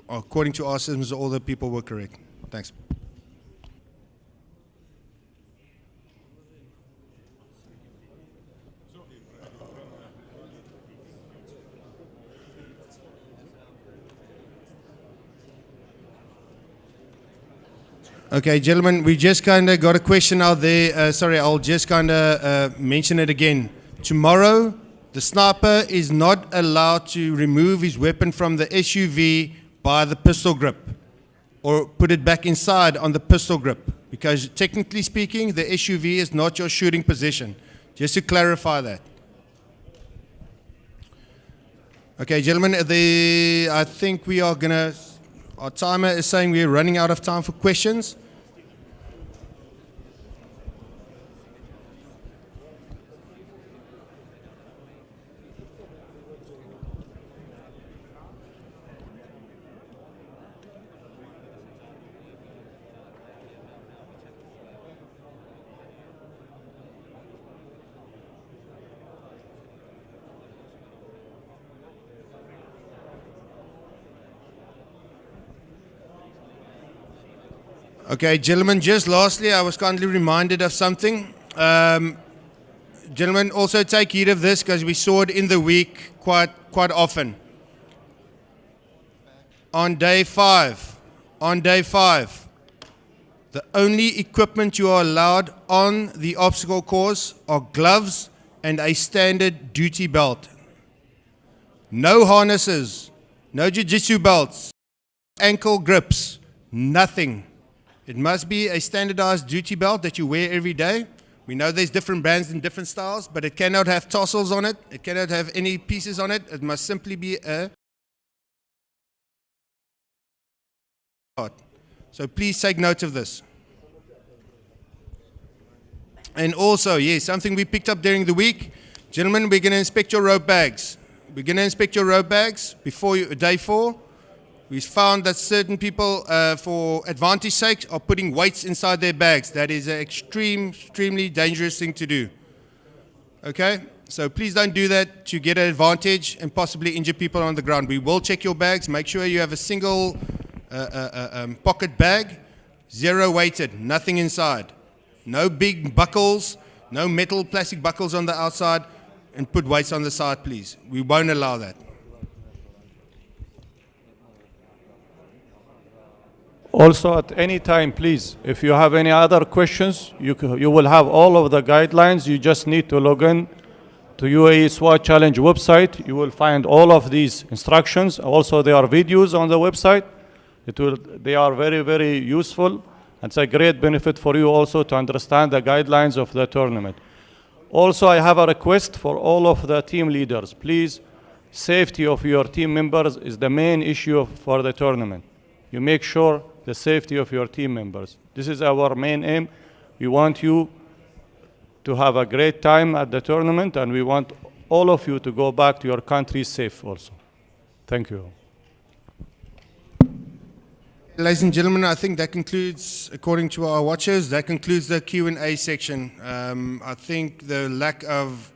According to our systems, all the people were correct. Thanks. Okay, gentlemen, we just kind of got a question out there. Sorry, I'll just kind of mention it again. Tomorrow, the sniper is not allowed to remove his weapon from the SUV by the pistol grip or put it back inside on the pistol grip, because technically speaking, the SUV is not your shooting position. Just to clarify that. Okay, gentlemen, I think we are going to, our timer is saying we're running out of time for questions. Okay, gentlemen, just lastly, I was kindly reminded of something. Gentlemen, also take heed of this because we saw it in the week quite often. On day five, the only equipment you are allowed on the obstacle course are gloves and a standard duty belt. No harnesses, no jiu-jitsu belts, ankle grips, nothing. It must be a standardized duty belt that you wear every day. We know there's different brands and different styles, but it cannot have tassels on it. It cannot have any pieces on it. It must simply be a... So please take note of this. And also, yes, something we picked up during the week. Gentlemen, we're going to inspect your rope bags. We're going to inspect your rope bags before day 4. We found that certain people, for advantage sake, are putting weights inside their bags. That is an extremely dangerous thing to do. Okay? So please don't do that to get an advantage and possibly injure people on the ground. We will check your bags. Make sure you have a single pocket bag, 0 weighted, nothing inside. No big buckles, no metal plastic buckles on the outside, and put weights on the side, please. We won't allow that. Also, at any time, please, if you have any other questions, you will have all of the guidelines. You just need to log in to UAE SWAT Challenge website. You will find all of these instructions. Also, there are videos on the website. They are very, very useful. It's a great benefit for you also to understand the guidelines of the tournament. Also, I have a request for all of the team leaders. Please, safety of your team members is the main issue for the tournament. You make sure the safety of your team members. This is our main aim. We want you to have a great time at the tournament, and we want all of you to go back to your country safe also. Thank you. Ladies and gentlemen, I think that concludes, according to our watchers, that concludes the Q&A section. I think the lack of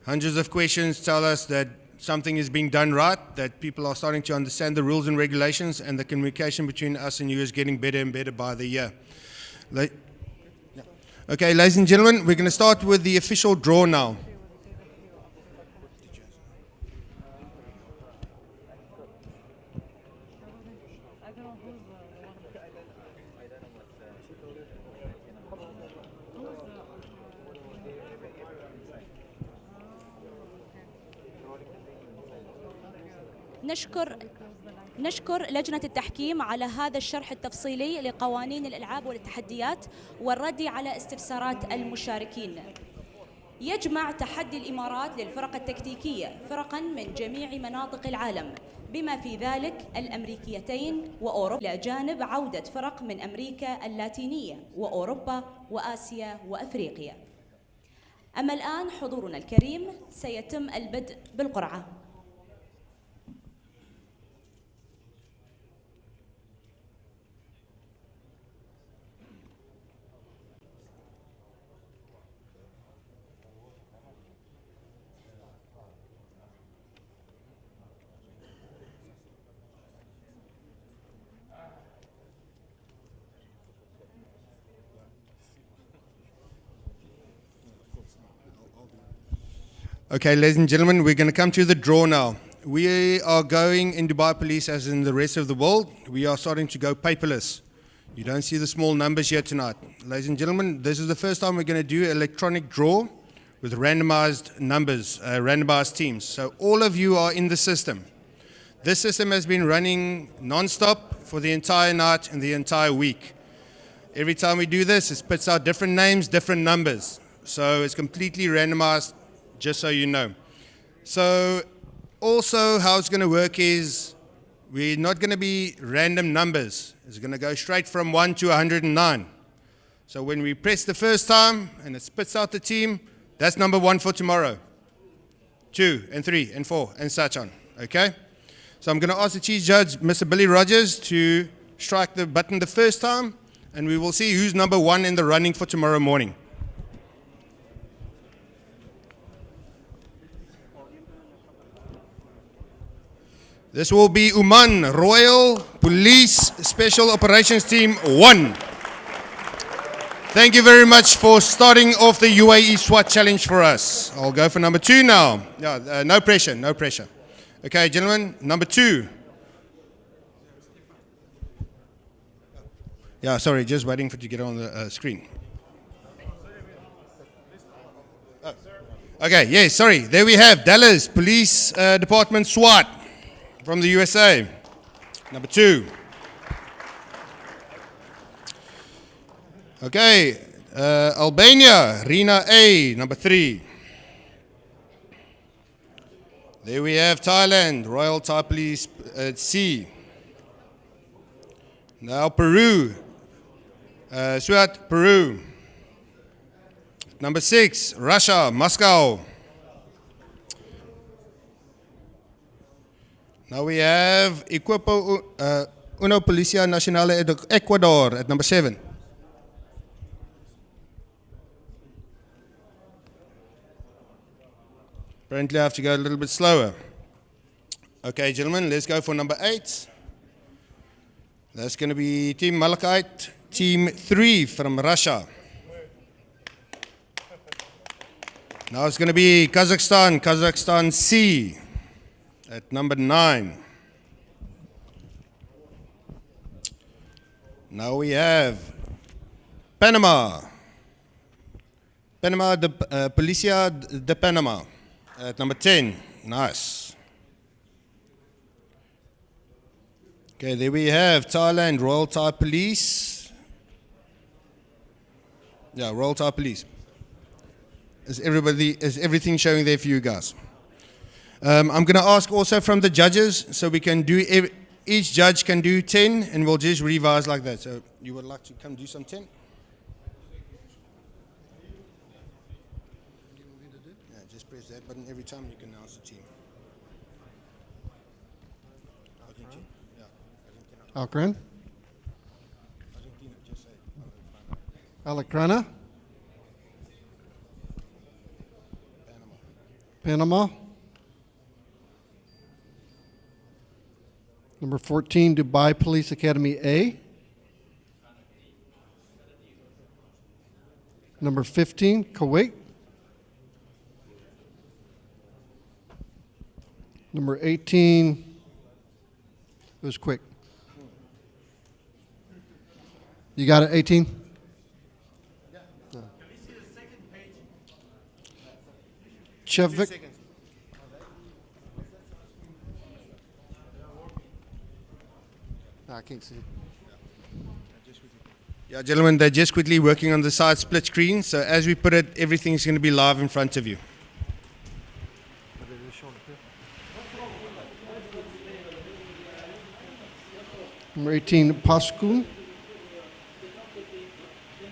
hundreds of questions tell us that something is being done right, that people are starting to understand the rules and regulations, and the communication between us and you is getting better and better by the year. Okay, ladies and gentlemen, we're going to start with the official draw now. نشكر نشكر لجنة التحكيم على هذا الشرح التفصيلي لقوانين الألعاب والتحديات والرد على استفسارات المشاركين. يجمع تحدي الإمارات للفرق التكتيكية فرقاً من جميع مناطق العالم بما في ذلك الأمريكيتين وأوروبا، إلى جانب عودة فرق من أمريكا اللاتينية وأوروبا وآسيا وأفريقيا. أما الآن حضورنا الكريم سيتم البدء بالقرعة. Okay, ladies and gentlemen, we're going to come to the draw now. We are going in Dubai Police as in the rest of the world. We are starting to go paperless. You don't see the small numbers here tonight. Ladies and gentlemen, this is the first time we're going to do electronic draw with randomized numbers, randomized teams. So all of you are in the system. This system has been running non-stop for the entire night and the entire week. Every time we do this, it spits out different names, different numbers. So it's completely randomized, just so you know. So also how it's going to work is we're not going to be random numbers. It's going to go straight from 1 to 109. So when we press the first time and it spits out the team, that's number 1 for tomorrow. 2 and 3 and 4 and such on. Okay? So I'm going to ask the chief judge, Mr. Billy Rogers, to strike the button the first time, and we will see who's number 1 in the running for tomorrow morning. This will be Oman Royal Police Special Operations Team 1. Thank you very much for starting off the UAE SWAT Challenge for us. I'll go for number 2 now. No pressure, no pressure. Okay, gentlemen, number 2. Yeah, sorry, just waiting for it to get on the screen. Oh. Okay, yes, sorry. There we have Dallas Police Department SWAT from the USA. Number 2. Okay, Albania, Rina A, number 3. There we have Thailand, Royal Thai Police C. Now Peru, SWAT Peru. Number 6, Russia, Moscow. Now we have Equipo Uno Policia Nacional de Ecuador at number 7. Apparently I have to go a little bit slower. Okay, gentlemen, let's go for number 8. That's going to be Team Malachite, Team 3 from Russia. Now it's going to be Kazakhstan C at number 9. Now we have Panama, Policia de Panama at number 10. Nice. Okay, there we have Thailand, Royal Thai Police. Yeah, Royal Thai Police. Is everything showing there for you guys? I'm going to ask also from the judges, so we can do, each judge can do 10, and we'll just revise like that. So you would like to come do some 10? Yeah, just press that button every time you can announce the team. Alcran? Alacrana? Panama? Number 14, Dubai Police Academy A. Number 15, Kuwait. Number 18, it was quick. You got it, 18? Yeah. No. Can we see the second page? Chevik. I can't see. Yeah, gentlemen, they're just quickly working on the side split screen. So as we put it, everything's going to be live in front of you. Number 18, Pascu.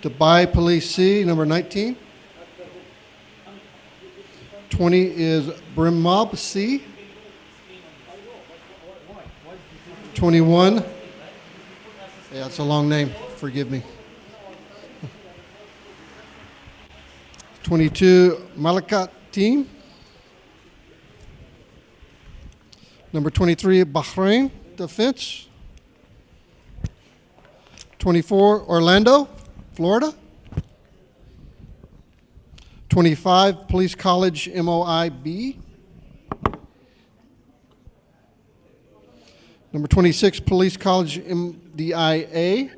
Dubai Police C, number 19. 20 is Brimmob C. 21. Yeah, it's a long name. Forgive me. 22, Malakat Team. Number 23, Bahrain Defense. 24, Orlando, Florida. 25, Police College MOIB. Number 26, Police College MDIA.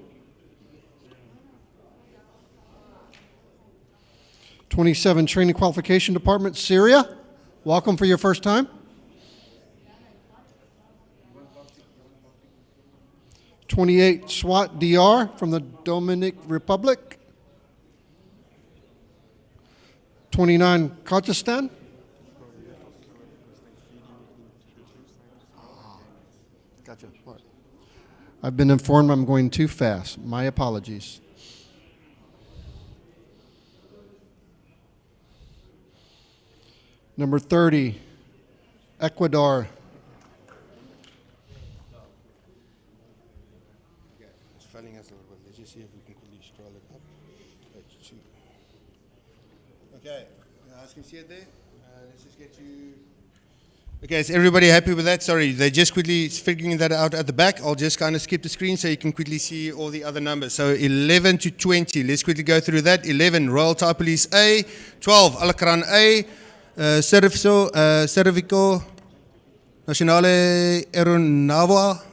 27, Training Qualification Department, Syria. Welcome for your first time. 28, SWAT DR from the Dominican Republic. 29, Kazakhstan. Gotcha. I've been informed I'm going too fast. My apologies. Number 30, Ecuador. It's failing us a little bit. Let's just see if we can quickly scroll it up. Okay, as you can see it there, let's just get you. Okay, is everybody happy with that? Sorry, they're just quickly figuring that out at the back. I'll just kind of skip the screen so you can quickly see all the other numbers. So 11 to 20, let's quickly go through that. 11, Royal Thai Police A. 12, Al-Quran A. Servico Nationale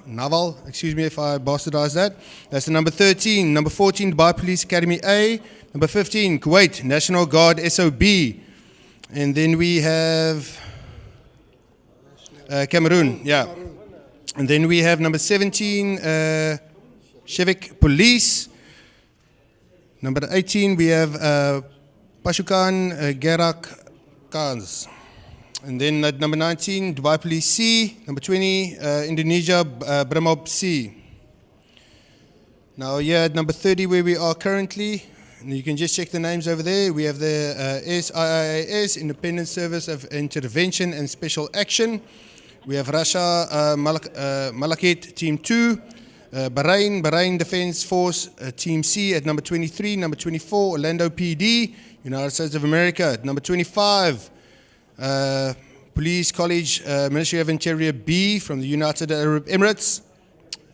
Naval, excuse me if I bastardized that. That's the number 13. Number 14, Dubai Police Academy A. Number 15, Kuwait National Guard SOB. And then we have Cameroon, yeah. And then we have number 17, Shevik Police. Number 18, we have Pasukan Gerak Kans. And then at number 19, Dubai Police C. Number 20, Indonesia Brimob C. Now here at number 30 where we are currently, and you can just check the names over there. We have the SIIS, Independent Service of Intervention and Special Action. We have Russia Malakit Team 2. Bahrain Defense Force Team C at number 23. Number 24, Orlando PD, United States of America. At number 25, Police College Ministry of Interior B from the United Arab Emirates.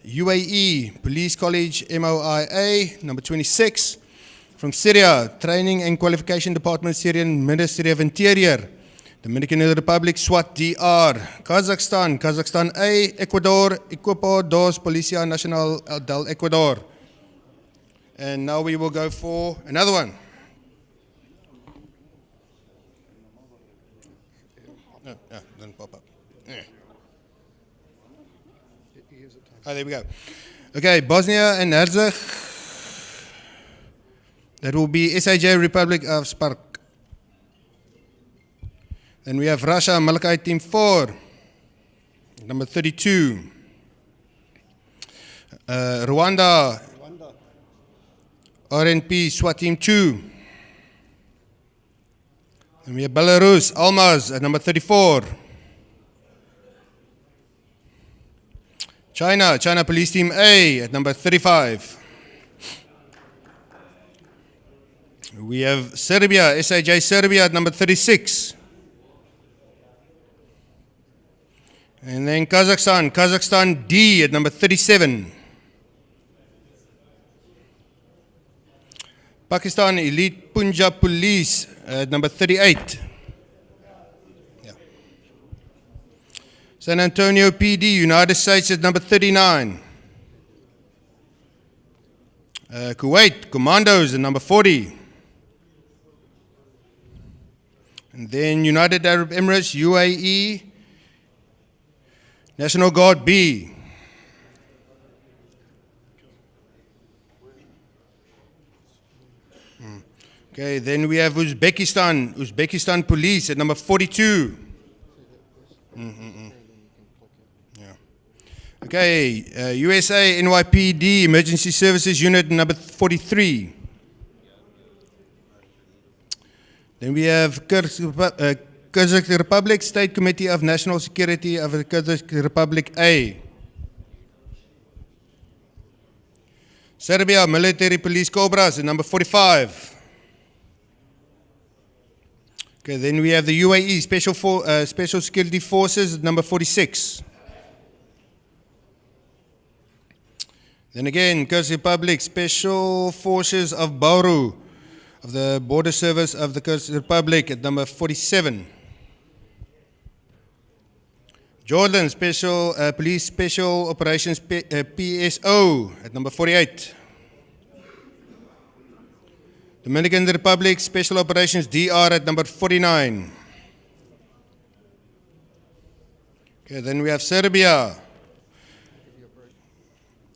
UAE Police College MOIA. Number 26, from Syria, Training and Qualification Department, Syrian Ministry of Interior. Dominican Republic, SWAT DR. Kazakhstan A. Ecuador, Equipo dos Policía Nacional del Ecuador. And now we will go for another one. No, doesn't pop up. Yeah. Oh, there we go. Okay, Bosnia and Herzegovina. That will be SIJ Republic of Spark. Then we have Russia, Malakai Team 4, number 32. Rwanda, RNP, SWAT Team 2. And we have Belarus, Almaz at number 34. China Police Team A at number 35. We have Serbia, SIJ Serbia at number 36. And then Kazakhstan D at number 37. Pakistan Elite Punjab Police at number 38. Yeah. San Antonio PD, United States at number 39. Kuwait Commandos at number 40. And then United Arab Emirates, UAE, National Guard B. Okay, then we have Uzbekistan. Uzbekistan Police at number 42. Yeah. Okay, USA NYPD Emergency Services Unit number 43. Then we have Kyrgyz Republic State Committee of National Security of the Kyrgyz Republic A. Serbia Military Police Cobras at number 45. Okay, then we have the UAE Special Security Forces at number 46. Then again, Kyrgyz Republic Special Forces of Bauru of the Border Service of the Kyrgyz Republic at number 47. Jordan Police Special Operations PSO at number 48. Dominican Republic Special Operations DR at number 49. Okay, then we have Serbia.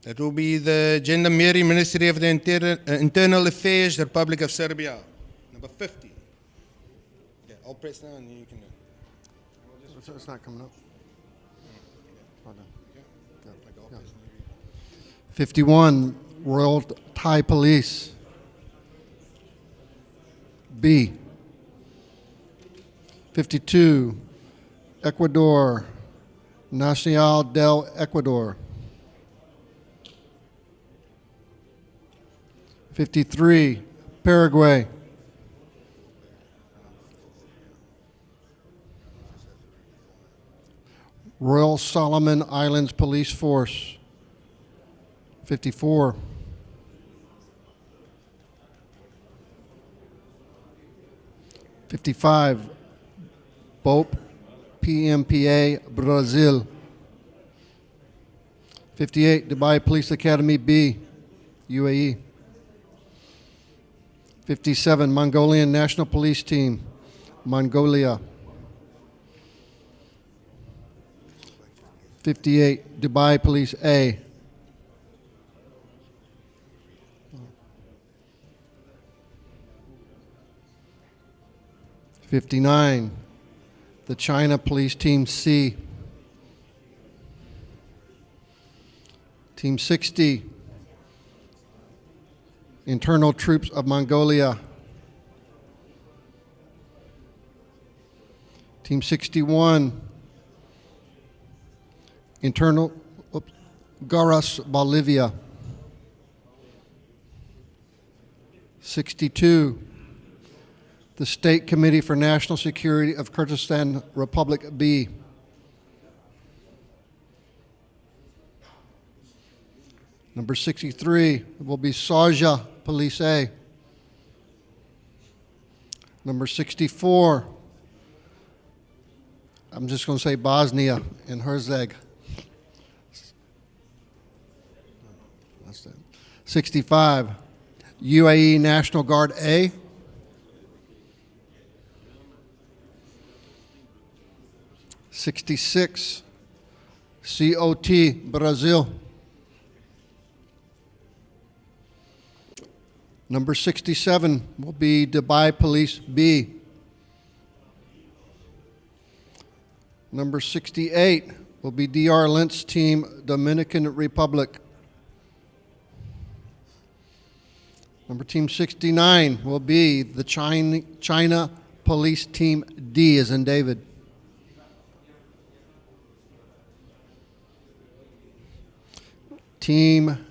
That will be the Gendarmerie Ministry of the Internal Affairs, the Republic of Serbia, number 50. Okay, I'll press now and you can. It's not coming up. 51, Royal Thai Police. B. 52, Ecuador, Nacional del Ecuador. 53, Paraguay. 'Royal Solomon Islands Police Force. 54. 55, BOP PMPA Brazil. 58, Dubai Police Academy B, UAE. 57, Mongolian National Police Team, Mongolia. 58, Dubai Police A. 59, the China Police Team C. Team 60, Internal Troops of Mongolia. Team 61, Garras, Bolivia. 62, the State Committee for National Security of Kyrgyzstan Republic B. Number 63 will be Saja Police A. Number 64, I'm just going to say Bosnia and Herzegovina. 65, UAE National Guard A. 66, COT Brazil. Number 67 will be Dubai Police B. Number 68 will be DR Lentz Team Dominican Republic. Number Team 69 will be the China Police Team D as in David. Team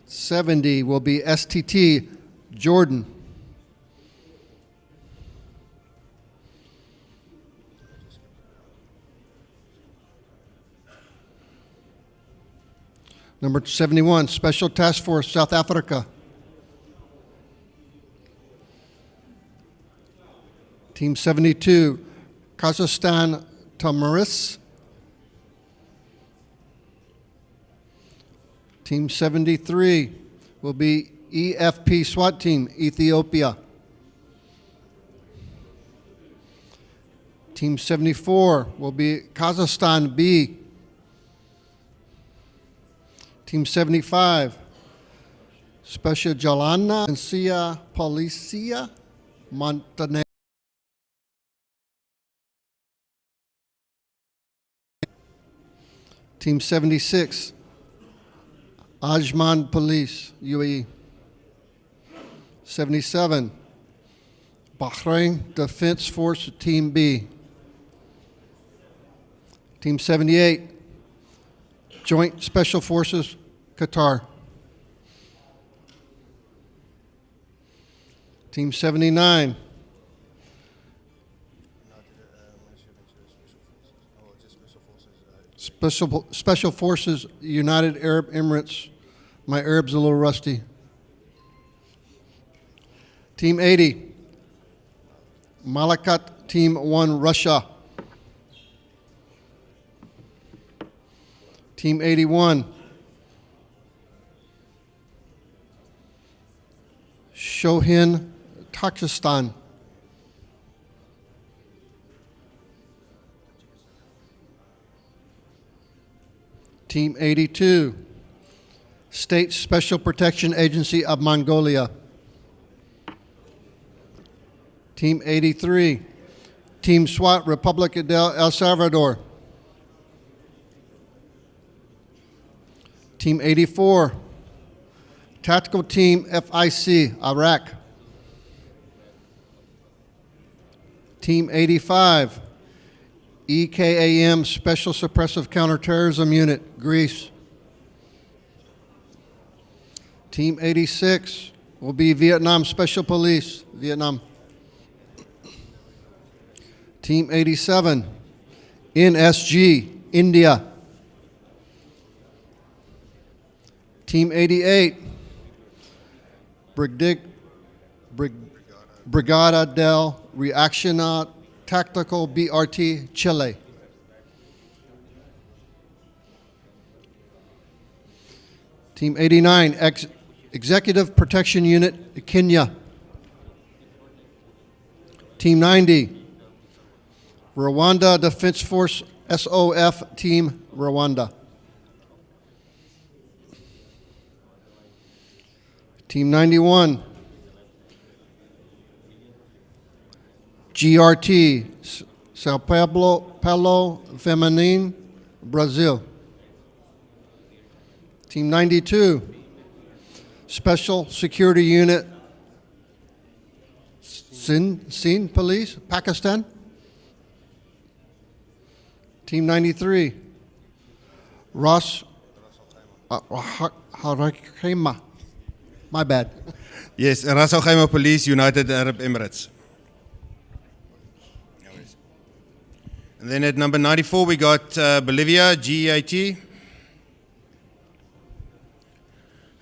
70 will be STT Jordan. Number 71, Special Task Force South Africa. Team 72, Kazakhstan Tamaris. Team 73 will be EFP SWAT Team, Ethiopia. Team 74 will be Kazakhstan B. Team 75, Special Jalana Agencia Policia Montenegro. Team 76, Ajman Police, UAE. 77, Bahrain Defense Force, Team B. Team 78, Joint Special Forces, Qatar. Team 79, Special Forces, United Arab Emirates. My Arab's a little rusty. Team 80, Malakat Team 1, Russia. Team 81, Shohin, Tajikistan. Team 82, State Special Protection Agency of Mongolia. Team 83, Team SWAT, Republic of El Salvador. Team 84, Tactical Team FIC, Iraq. Team 85, EKAM Special Suppressive Counterterrorism Unit, Greece. Team 86 will be Vietnam Special Police, Vietnam. Team 87, NSG, India. Team 88, Brigada del Reacción Tactical, BRT, Chile. Team 89, Executive Protection Unit, Kenya. Team 90, Rwanda Defense Force, SOF Team, Rwanda. Team 91, GRT, Sao Paulo Feminine, Brazil. Team 92, Special Security Unit, Sindh Police, Pakistan. Team 93, Ras Harakema. My bad. Yes, Ras Al Khaimah Police, United Arab Emirates. And then at number 94, we got Bolivia, GEAT.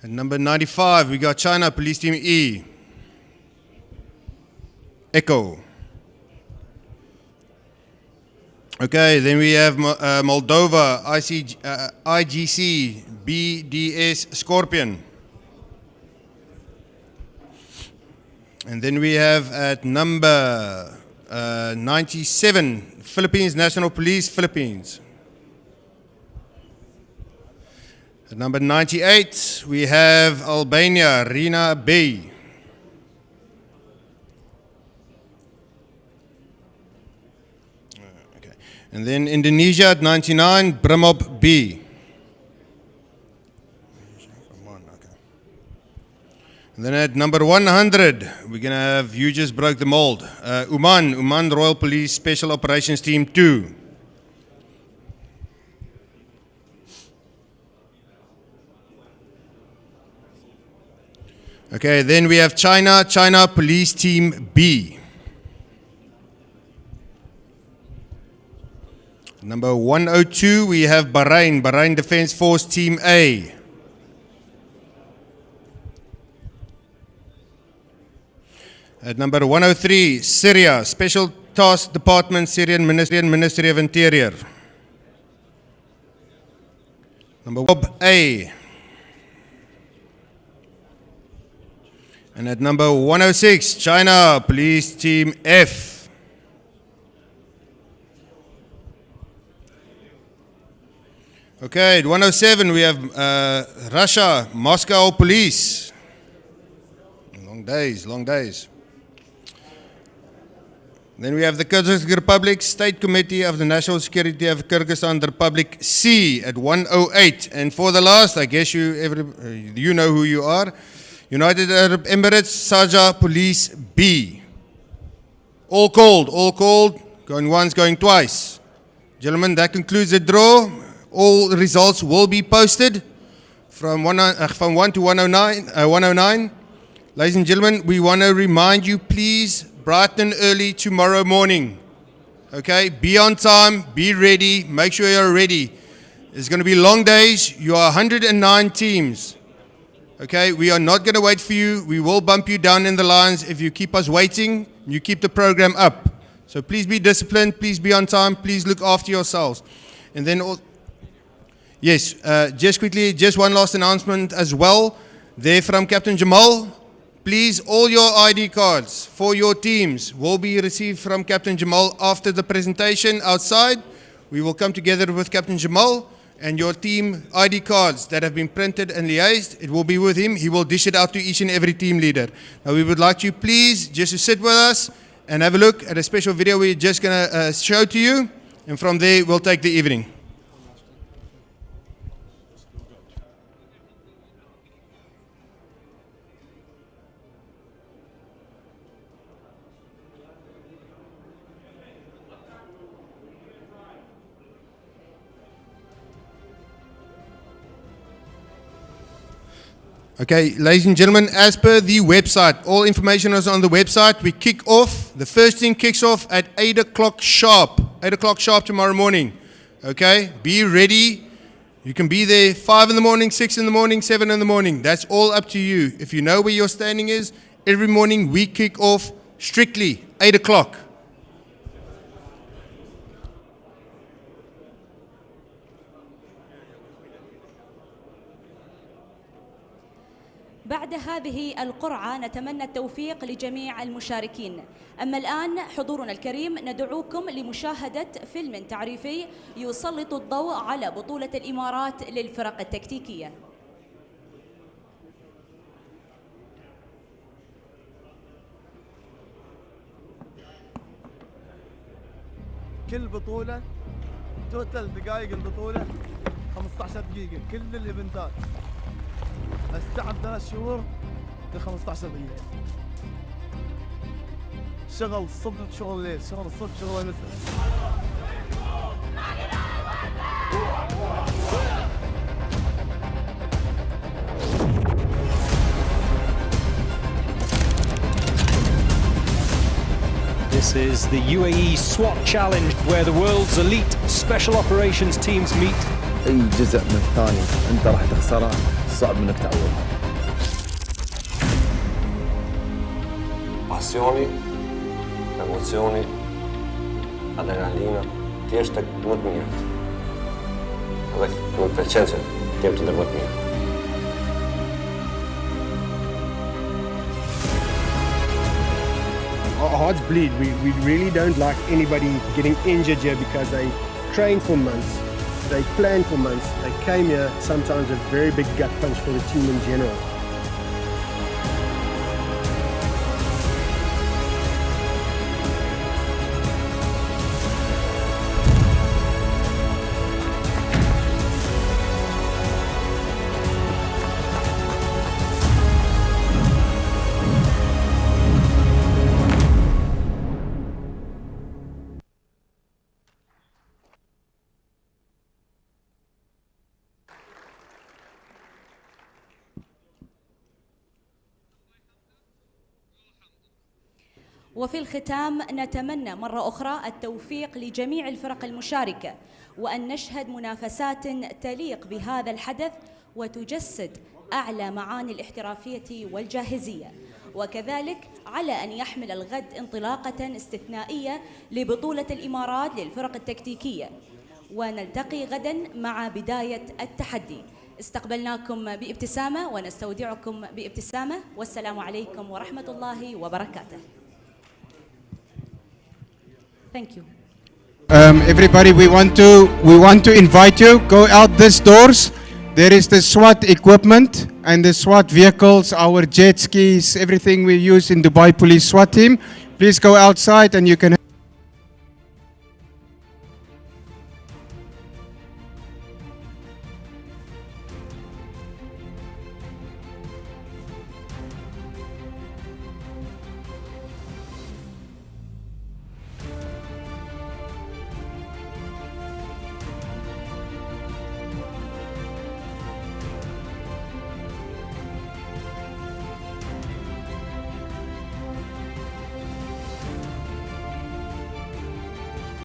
At number 95, we got China, Police Team E. Echo. Okay, then we have Moldova, IGC, BDS, Scorpion. And then we have at number 97, Philippines National Police, Philippines. At number 98, we have Albania, Rina Bey. Okay. And then Indonesia at 99, Brimob B. And then at number 100, we're going to have, you just broke the mold, Oman Royal Police Special Operations Team 2. Okay, then we have China Police Team B. Number 102, we have Bahrain Defense Force Team A. At number 103, Syria, Special Task Department, Syrian Ministry of Interior. Number 1, A. And at number 106, China, Police Team F. Okay, at 107, we have Russia, Moscow Police. Long days, long days. Then we have the Kyrgyzstan Republic State Committee of the National Security of Kyrgyzstan Republic C at 108. And for the last, I guess you know who you are. United Arab Emirates Sharjah Police B. All called, going once, going twice. Gentlemen, that concludes the draw. All results will be posted from 1 to 109. Ladies and gentlemen, we want to remind you, please, bright and early tomorrow morning. Okay, be on time, be ready, make sure you're ready. It's going to be long days. You are 109 teams. Okay, we are not going to wait for you. We will bump you down in the lines if you keep us waiting. You keep the program up. So please be disciplined, please be on time, please look after yourselves. And then, yes, just quickly, just one last announcement as well. There from Captain Jamal. Please, all your ID cards for your teams will be received from Captain Jamal after the presentation outside. We will come together with Captain Jamal and your team ID cards that have been printed and liaised. It will be with him. He will dish it out to each and every team leader. Now, we would like you, please, just to sit with us and have a look at a special video we're just going to show to you. And from there, we'll take the evening. Okay, ladies and gentlemen, as per the website, all information is on the website. We kick off, the first thing kicks off at 8 o'clock sharp. 8 o'clock sharp tomorrow morning. Okay, be ready. You can be there 5 in the morning, 6 in the morning, 7 in the morning. That's all up to you. If you know where your standing is, every morning we kick off strictly 8 o'clock. بعد هذه القرعة نتمنى التوفيق لجميع المشاركين. أما الآن حضورنا الكريم ندعوكم لمشاهدة فيلم تعريفي يسلط الضوء على بطولة الإمارات للفرق التكتيكية. كل بطولة توتال دقائق البطولة 15 دقيقة كل الإيفنتات. استعب 3 شهور ل 15 دقيقة. شغل الصبح شغل الليل، شغل الصبح شغل المساء. This is the UAE SWAT Challenge, where the world's elite special operations teams meet. أي جزء من الثاني أنت راح تخسره صعب انك تعوض. Passioni, emozioni, adrenalina, tjeshtek më të mirë. Edhe më pëlqen se jem të ndërmjet mirë. Our hearts bleed. We really don't like anybody getting injured here because they train for months. They planned for months. They came here, sometimes a very big gut punch for the team in general. وفي الختام نتمنى مرة أخرى التوفيق لجميع الفرق المشاركة، وأن نشهد منافسات تليق بهذا الحدث وتجسد أعلى معاني الاحترافية والجاهزية، وكذلك على أن يحمل الغد انطلاقة استثنائية لبطولة الإمارات للفرق التكتيكية. ونلتقي غدا مع بداية التحدي. استقبلناكم بابتسامة ونستودعكم بابتسامة، والسلام عليكم ورحمة الله وبركاته. Thank you. Everybody, we want to invite you. Go out these doors There is the SWAT equipment and the SWAT vehicles, our jet skis, everything we use in Dubai Police SWAT team. Please go outside and you can